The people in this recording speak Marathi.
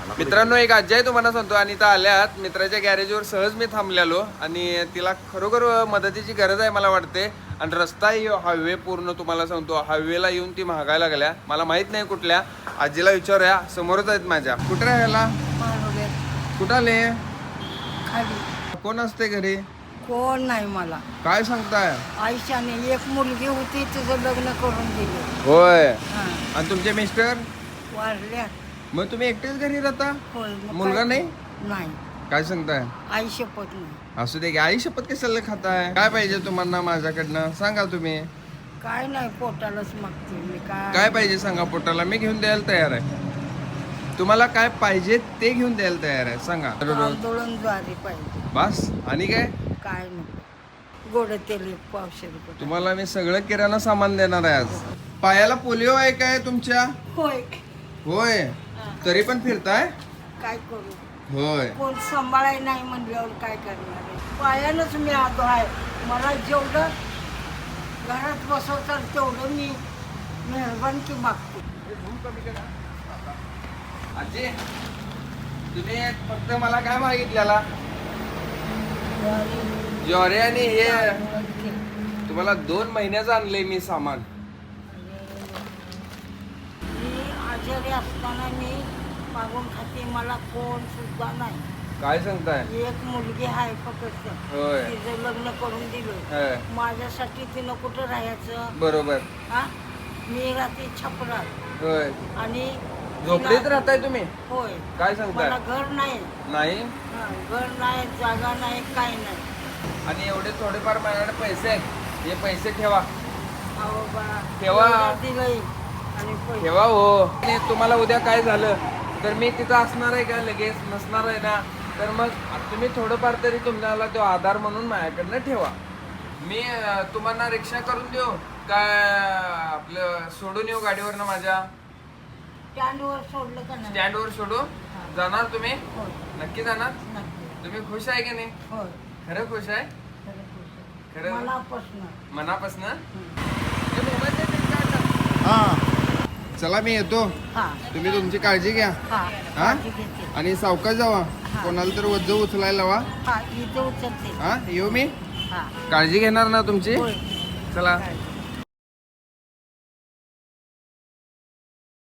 मित्रांनो एक आजी आहे तुम्हाला सांगतो आणि इथं आल्यात मित्राच्या गॅरेजवर सहज मी थांबलेलो आणि तिला खरोखर मदतीची गरज आहे मला वाटते. आणि रस्ता हायवे पूर्ण तुम्हाला सांगतो हायवेला येऊन ती महागायला लागल्या. मला माहित नाही कुठल्या. आजीला विचारूया, समोरच आहेत माझ्या. कुठे राहायला? कुठं आले? कोण असते घरी? कोण नाही मला. काय सांगताय? आयुष्याने एक मुलगी होती तिचं लग्न करून दिले. होय. हा. आणि तुमचे मिस्टर वारल्या. मग तुम्ही एकटेच घरी राहता? होय. मग मुलगा काय? नाही? नाही. काय सांगताय? आई शपथ नाही. असू दे की, आई शपथ कशाला खाताय? काय पाहिजे तुम्हाला माझ्याकडनं सांगा तुम्ही. काय नाही पोटालाच मागते मी. काय पाहिजे सांगा पोटाला, मी घेऊन द्यायला तयार आहे. तुम्हाला काय पाहिजे ते घेऊन द्यायला तयार आहे, सांगा. आंदोलन ज्वारी पाहिजे. बस आणि काय? काय नको. गोड तेल एक पावशे रुपये. तुम्हाला मी सगळं किराणा सामान देणार आहे आज. पायाला पोलिओ आहे काय तुमच्या? होय. होय. तरी पण फिरताय? काय करू? होय. कोण सांभाळाय नाही म्हणल्यावर काय करणार आहे? पायानंच मी आलो आहे. मला जेवढं घरात बसवतात तेवढं मी मेहरबानकी मागते. आजी तुम्ही फक्त मला काय मागितलेला? ज्वारी आणि हे तुम्हाला 2 महिन्याचं आणलंय मी सामान. मी आजारी असताना मी मागून खाते. मला कोण सुद्धा नाही. काय सांगताय? एक मुलगी आहे फक्त. होय. तिचं लग्न करून दिलं. माझ्यासाठी तिनं कुठं राहायचं? बरोबर. हा. मी राहते छपरात. होय. आणि झोपडीत राहताय तुम्ही? होय. काय सांगताय? मला घर नाही. नाही. हा, घर नाही, जागा नाही, काय नाही. आणि एवढे थोडेफार माझ्याकडे पैसे आहेत, हे पैसे ठेवा. अहो बा, ठेवा. एवढं दिलंय आणि पैसे. ठेवा हो. आणि तुम्हाला उद्या काय झालं तर मी तिथं असणार आहे का? लगेच नसणार आहे ना. तर मग तुम्ही थोडंफार तरी तुम्हाला तो आधार म्हणून माझ्याकडनं ठेवा. मी तुम्हाला रिक्षा करून देऊ काय आपलं सोडून येऊ गाडीवरनं माझ्या? स्टँडवर सोडलं का नाही? स्टँडवर सोडू? जाणार तुम्ही? होय. नक्की जाणार? नक्की. तुम्ही खुश आहे की नाही? होय. खरं खुश आहे? खरं खुश. खरं मनापासनं. मनापासनं? चला मी येतो. हा. तुम्ही तुमची काळजी घ्या. हा. हा? काळजी घेते. आणि सावकाश जावा. कोणाला तर वज्ज उचलायला लावा. हा. इथे उचलते. हा येऊ मी. हा. काळजी घेणार ना तुमची? होय. चला. काळजी.